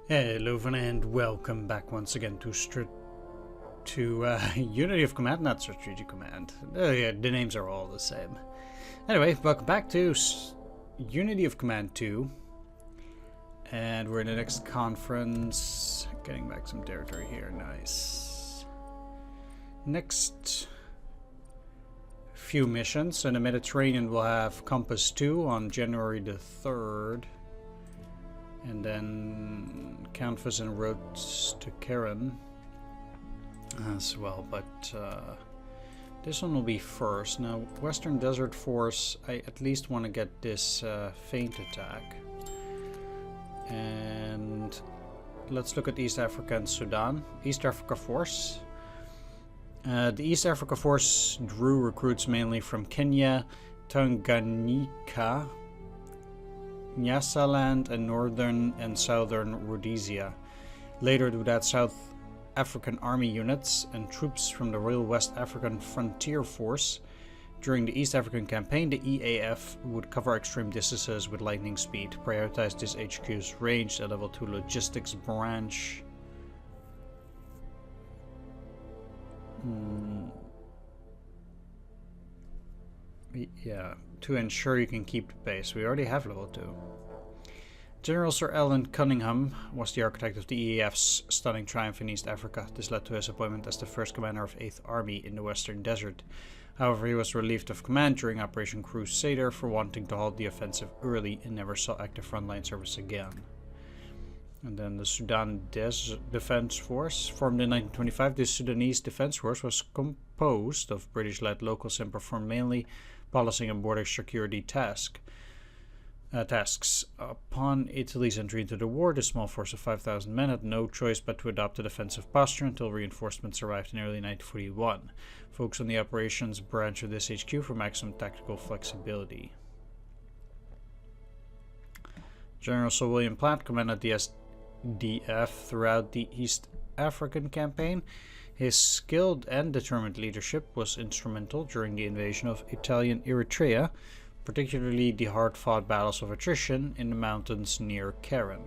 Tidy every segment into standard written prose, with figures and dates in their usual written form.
Hello and welcome back once again to Unity of Command, not Strategic Command. Yeah, the names are all the same. Anyway, welcome back to Unity of Command 2. And we're in the next conference. Getting back some territory here, nice. Next few missions. In the Mediterranean we'll have Compass 2 on January the 3rd. And then Canvas and Roads to Karen as well, but this one will be first. Now, Western Desert Force, I at least want to get this feint attack. And let's look at East Africa and Sudan. East Africa Force. The East Africa Force drew recruits mainly from Kenya, Tanganyika, Nyasaland, and northern and southern Rhodesia. Later to that, South African Army units and troops from the Royal West African Frontier Force. During the East African campaign, the EAF would cover extreme distances with lightning speed. Prioritize this HQ's range, a level 2 logistics branch. Yeah, to ensure you can keep the pace. We already have level 2. General Sir Alan Cunningham was the architect of the EAF's stunning triumph in East Africa. This led to his appointment as the first commander of 8th Army in the Western Desert. However, he was relieved of command during Operation Crusader for wanting to halt the offensive early and never saw active frontline service again. And then the Sudan Defense Force. Formed in 1925, the Sudanese Defense Force was composed of British-led locals and performed mainly policing and border security tasks. Upon Italy's entry into the war, the small force of 5,000 men had no choice but to adopt a defensive posture until reinforcements arrived in early 1941. Focus on the operations branch of this HQ for maximum tactical flexibility. General Sir William Platt commanded the SDF throughout the East African campaign. His skilled and determined leadership was instrumental during the invasion of Italian Eritrea, particularly the hard-fought battles of attrition in the mountains near Karen.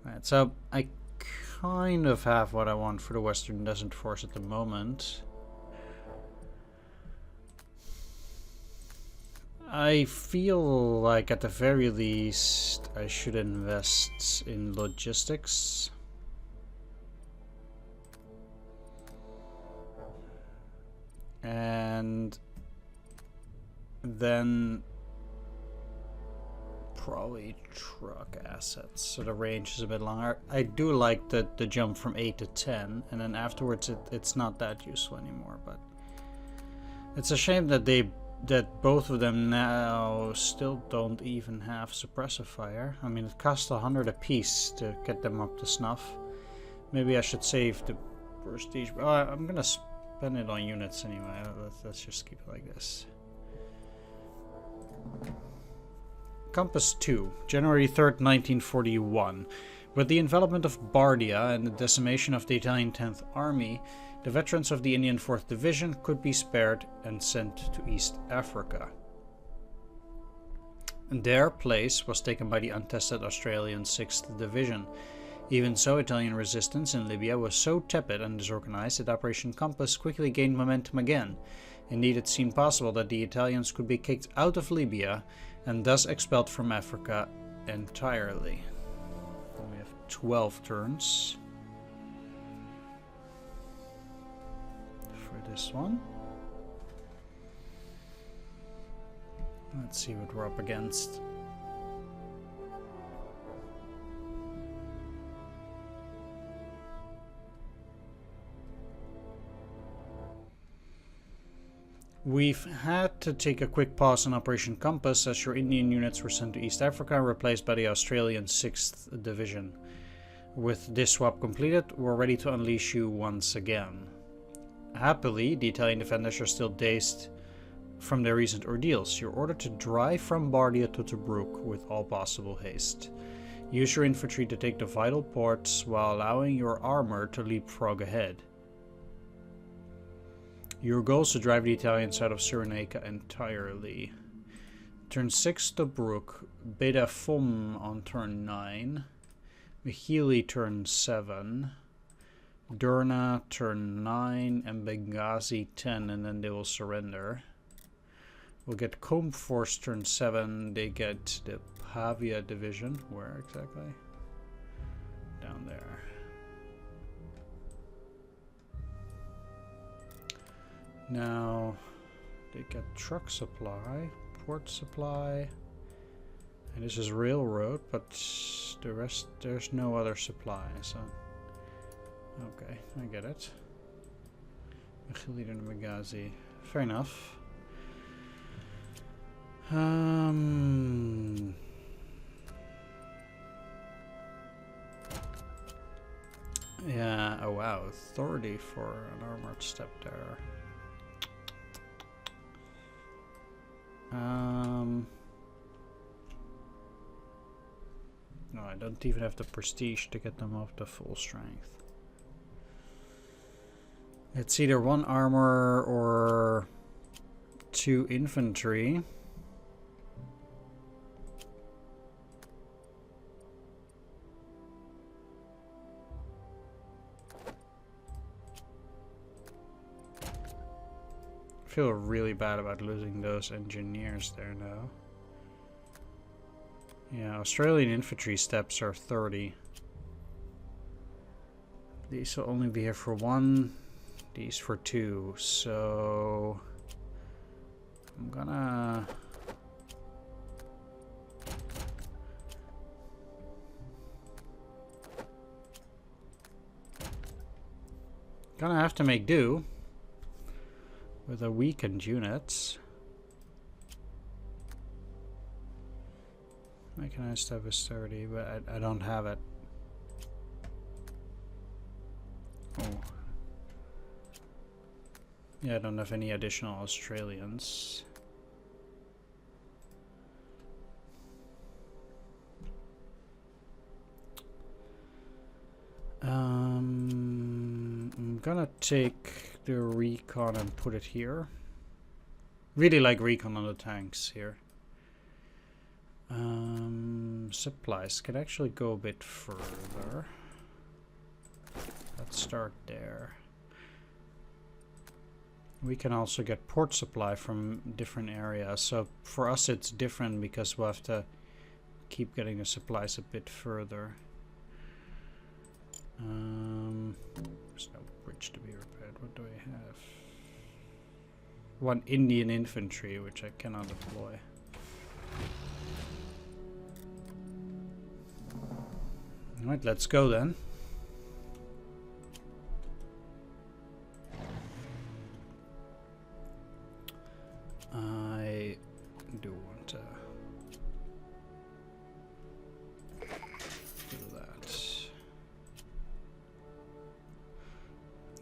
Right, so I kind of have what I want for the Western Desert Force at the moment. I feel like at the very least I should invest in logistics. And then probably truck assets, so the range is a bit longer. I do like the jump from 8 to 10, and then afterwards it's not that useful anymore. But it's a shame that both of them now still don't even have suppressive fire. I mean, it costs 100 apiece to get them up to snuff. Maybe I should save the prestige. Oh, I'm gonna spend it on units anyway. Let's just keep it like this. Compass 2, January 3rd, 1941. With the envelopment of Bardia and the decimation of the Italian 10th Army, the veterans of the Indian 4th Division could be spared and sent to East Africa. Their place was taken by the untested Australian 6th Division. Even so, Italian resistance in Libya was so tepid and disorganized that Operation Compass quickly gained momentum again. Indeed, it seemed possible that the Italians could be kicked out of Libya and thus expelled from Africa entirely. We have 12 turns for this one. Let's see what we're up against. We've had to take a quick pause on Operation Compass as your Indian units were sent to East Africa and replaced by the Australian 6th Division. With this swap completed, we're ready to unleash you once again. Happily, the Italian defenders are still dazed from their recent ordeals. You're ordered to drive from Bardia to Tobruk with all possible haste. Use your infantry to take the vital ports while allowing your armor to leapfrog ahead. Your goal is to drive the Italians out of Cyrenaica entirely. Turn 6 Tobruk, Beta Fum on turn 9. Mihili turn 7. Derna turn 9 and Benghazi 10, and then they will surrender. We'll get Combe Force turn 7. They get the Pavia division. Where exactly? Down there. Now they get truck supply, port supply, and this is railroad, but the rest there's no other supply, so okay, I get it. Leader Benghazi. Fair enough. Yeah, oh wow, authority for an armored step there. No, I don't even have the prestige to get them up to full strength. It's either 1 armor or 2 infantry. I feel really bad about losing those engineers there now. Yeah, Australian infantry steps are 30. These will only be here for 1, these for 2, so I'm gonna have to make do with a weakened units. Mechanized stuff is 30, but I don't have it. Oh. Yeah, I don't have any additional Australians. I'm gonna take the recon and put it here. Really like recon on the tanks here. Supplies can actually go a bit further. Let's start there. We can also get port supply from different areas. So for us it's different because we'll have to keep getting the supplies a bit further. There's no bridge to be repaired. What do we have? 1 Indian infantry, which I cannot deploy. Alright, let's go then. I do want to do that.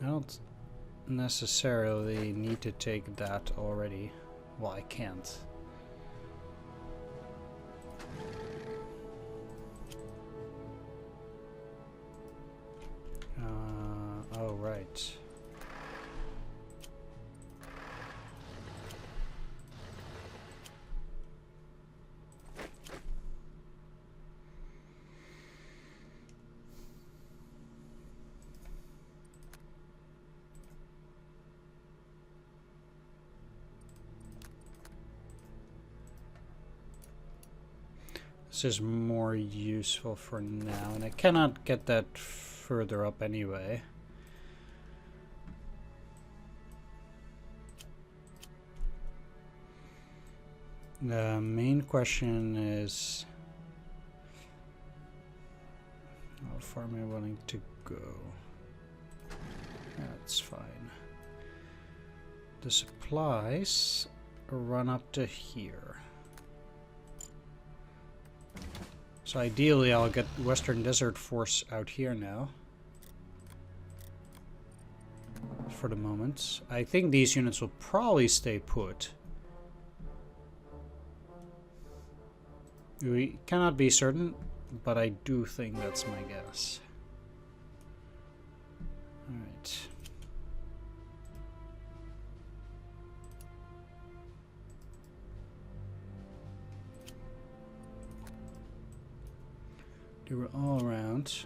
I don't necessarily need to take that already. Well, I can't. Oh, right. This is more useful for now, and I cannot get that further up anyway. The main question is, how far am I willing to go? That's fine. The supplies run up to here. So ideally I'll get Western Desert Force out here now. For the moment. I think these units will probably stay put. We cannot be certain, but I do think that's my guess. Alright. They were all around.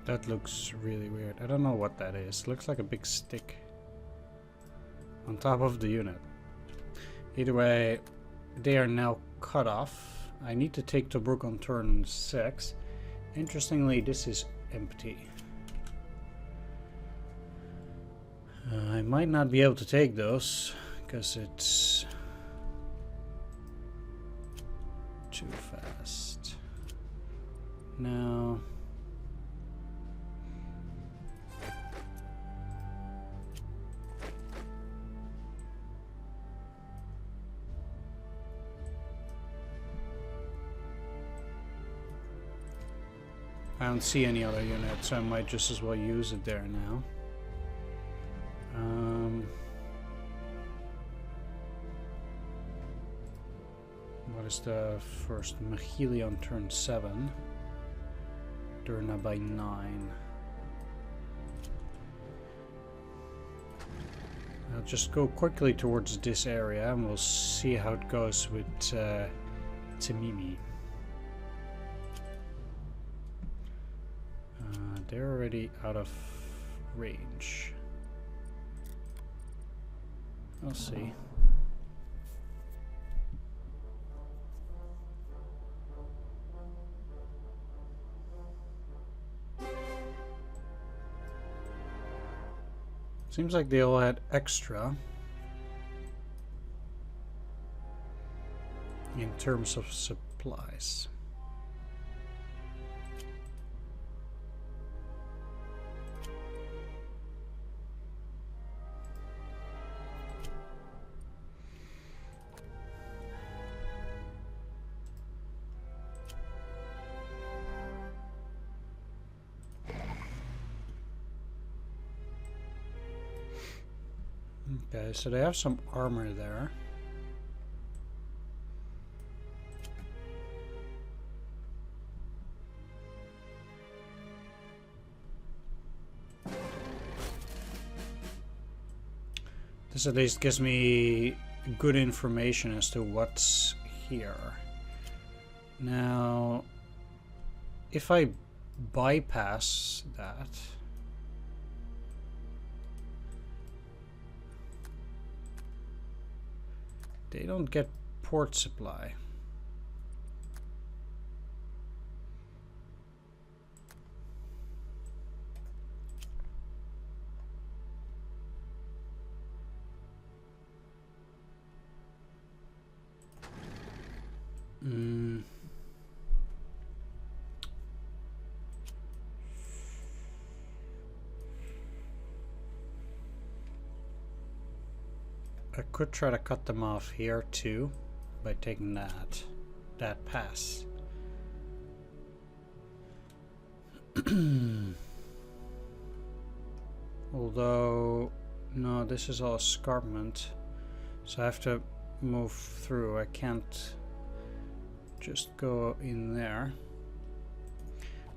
That looks really weird. I don't know what that is. Looks like a big stick on top of the unit. Either way, they are now cut off. I need to take Tobruk on turn 6. Interestingly, this is empty. I might not be able to take those because it's too fast. Now I don't see any other units, so I might just as well use it there now. What is the first? Mechili on turn 7. Durna by 9. I'll just go quickly towards this area and we'll see how it goes with Timimi. They're already out of range. I'll see. Seems like they all had extra in terms of supplies. Okay, so they have some armor there. This at least gives me good information as to what's here. Now, if I bypass that, they don't get port supply. I could try to cut them off here too by taking that pass. Although, no, this is all escarpment, so I have to move through. I can't just go in there.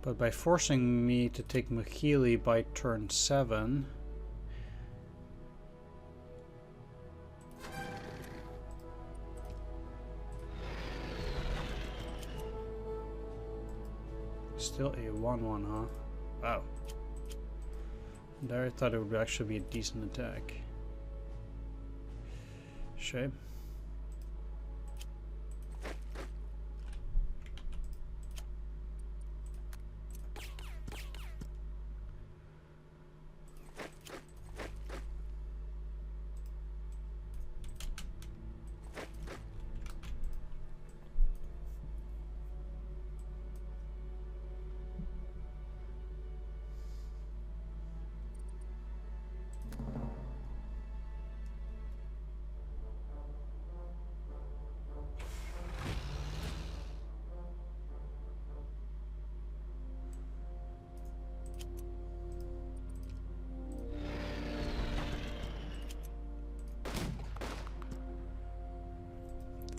But by forcing me to take Mechili by turn 7, still a 1-1, huh? Wow. There I thought it would actually be a decent attack. Shame.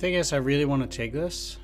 Thing is, I really want to take this.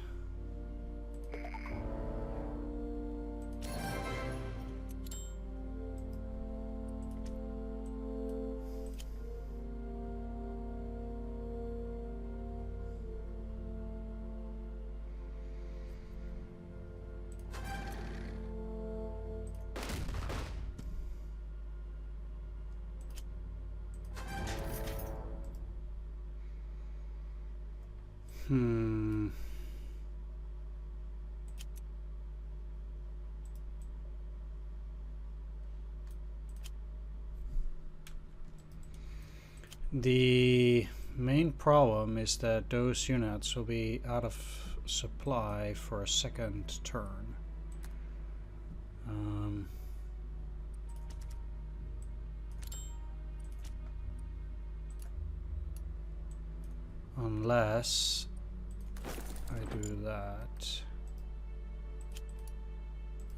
The main problem is that those units will be out of supply for a second turn. Unless I do that.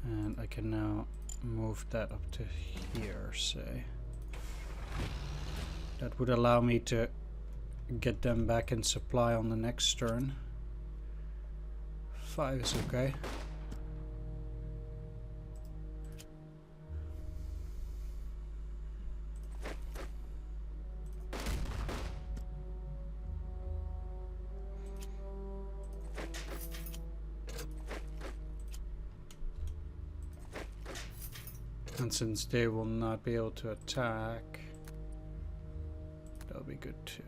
And I can now move that up to here, say. That would allow me to get them back in supply on the next turn. 5 is okay. And since they will not be able to attack, that'll be good too.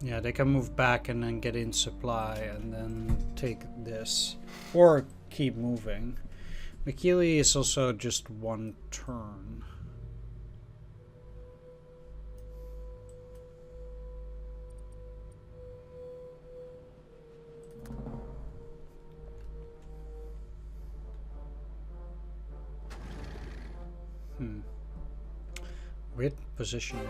Yeah, they can move back and then get in supply and then take this. Or keep moving. Mikili is also just one turn. Weird positioning.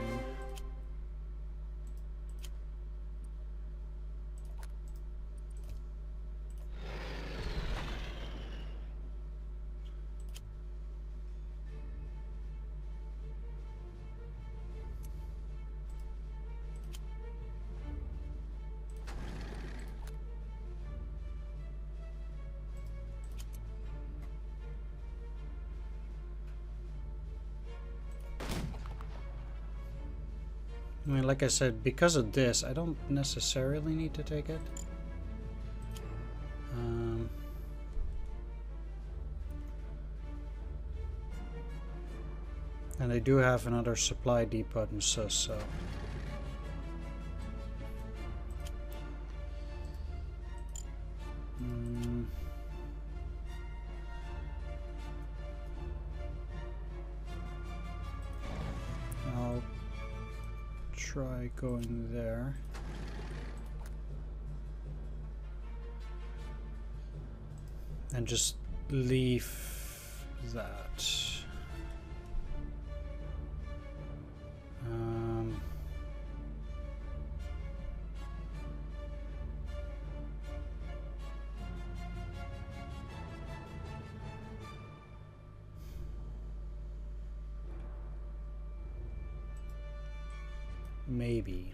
I mean, like I said, because of this, I don't necessarily need to take it. And I do have another supply depot in so. I'll try going there. And just leave that. Maybe.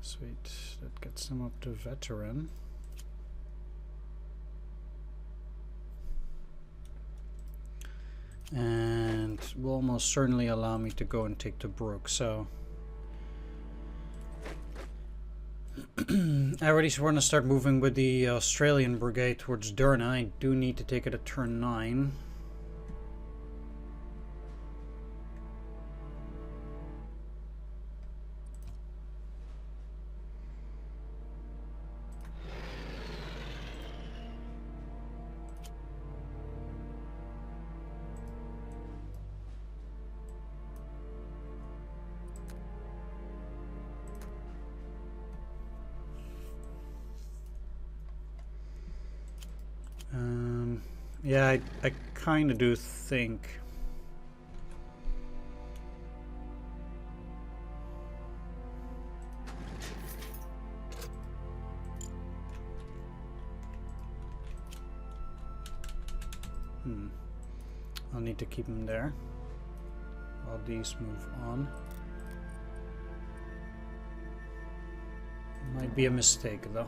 Sweet. That gets them up to veteran. And will almost certainly allow me to go and take the brook, so I already want to start moving with the Australian brigade towards Derna. I do need to take it at turn 9. Yeah, I kind of do think... I'll need to keep him there while these move on. Might be a mistake though.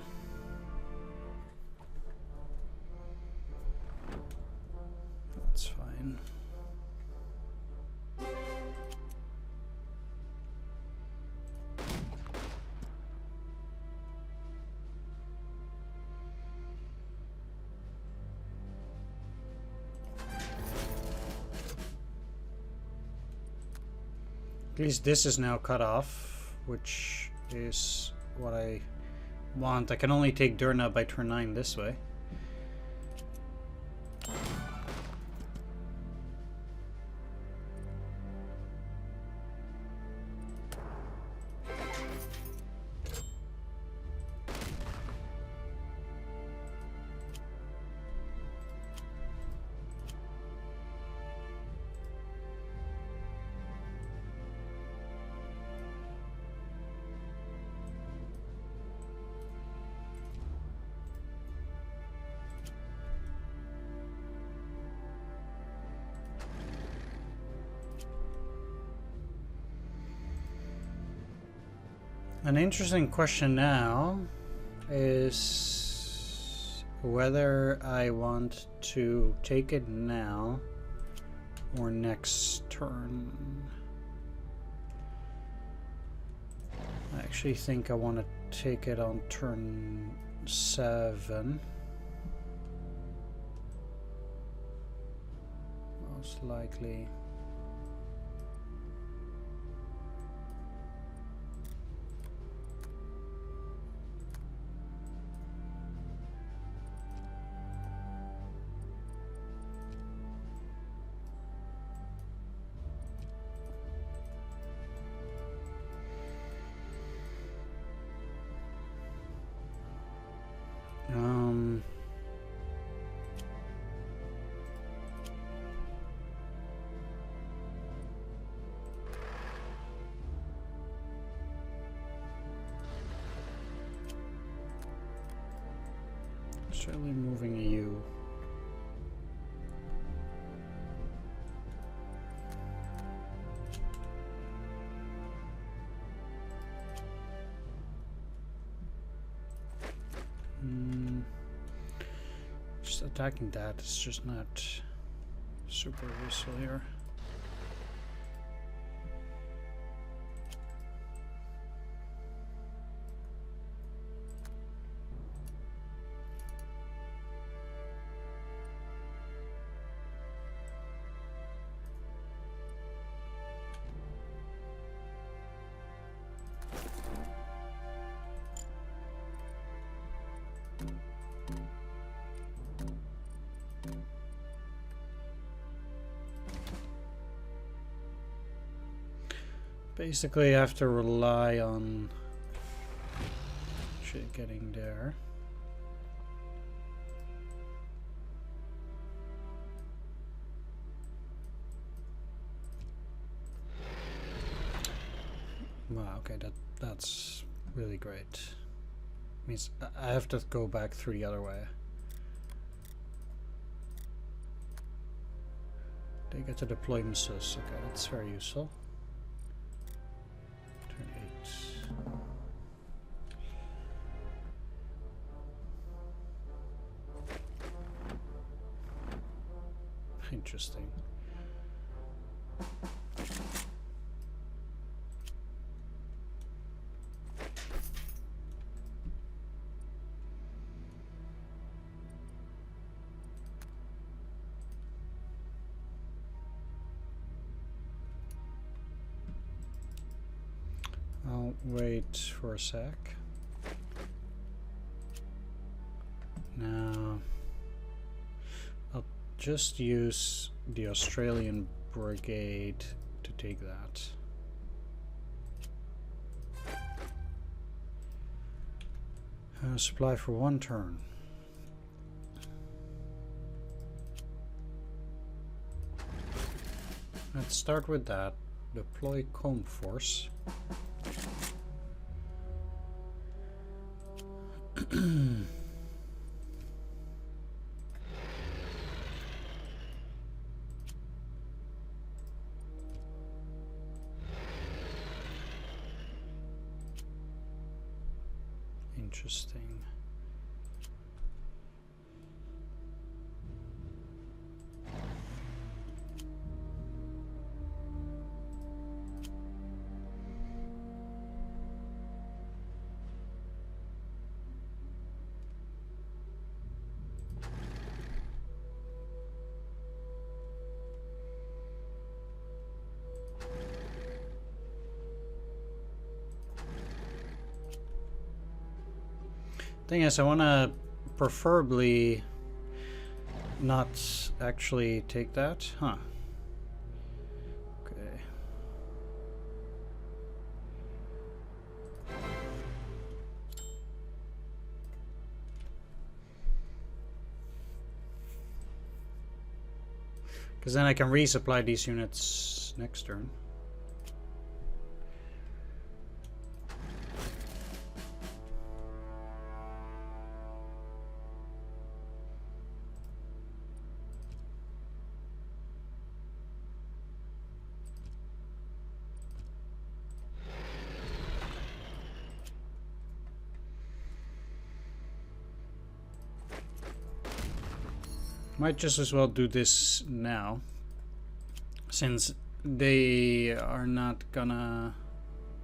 That's fine. At least this is now cut off, which is what I want. I can only take Derna by turn 9 this way. An interesting question now is whether I want to take it now or next turn. I actually think I want to take it on turn 7. Most likely. Certainly moving a U. Just attacking that is just not super useful here. Basically, I have to rely on shit getting there. Wow, okay, that's really great. Means I have to go back through the other way. They get to deploy missiles. Okay, that's very useful. Turn 8. Interesting. I'll wait for a sec. Now, I'll just use the Australian brigade to take that. Supply for 1 turn. Let's start with that. Deploy comb force. Interesting. Thing is, I want to preferably not actually take that. Huh. Okay. Because then I can resupply these units next turn. Might just as well do this now, since they are not gonna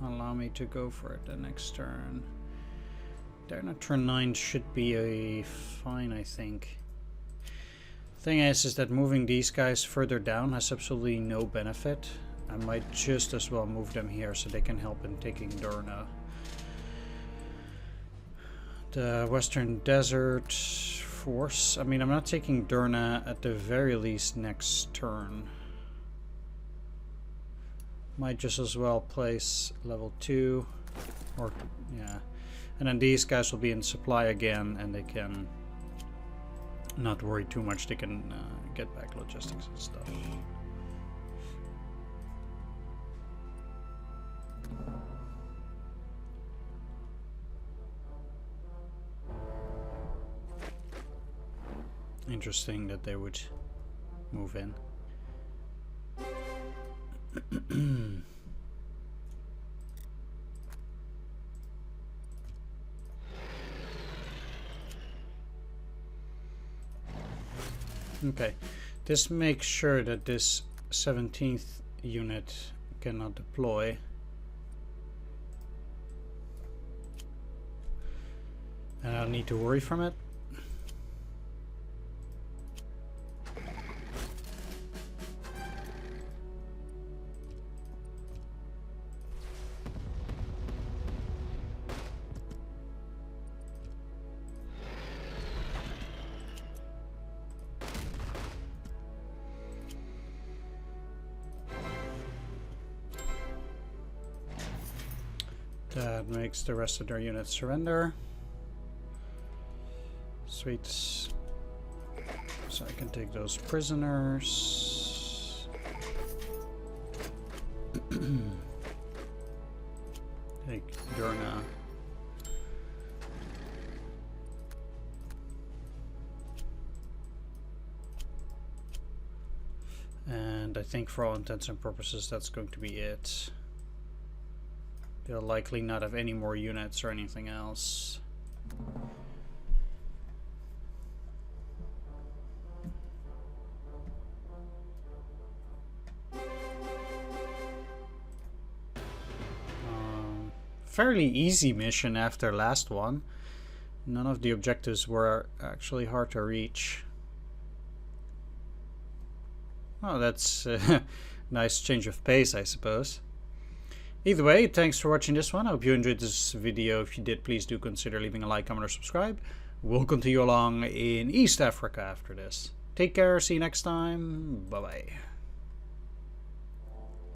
allow me to go for it the next turn. Their turn 9 should be a fine, I think. Thing is that moving these guys further down has absolutely no benefit. I might just as well move them here so they can help in taking Derna. The Western Desert Force. I mean, I'm not taking Derna at the very least next turn. Might just as well place level 2. Or, yeah. And then these guys will be in supply again, and they can not worry too much. They can get back logistics and stuff. Interesting that they would move in. Okay, this makes sure that this 17th unit cannot deploy. And I don't need to worry from it. That makes the rest of their units surrender. Sweet. So I can take those prisoners. Take Derna. And I think for all intents and purposes that's going to be it. They'll likely not have any more units or anything else. Fairly easy mission after last one. None of the objectives were actually hard to reach. Oh, that's a nice change of pace, I suppose. Either way, thanks for watching this one. I hope you enjoyed this video. If you did, please do consider leaving a like, comment, or subscribe. We'll continue along in East Africa after this. Take care. See you next time. Bye-bye.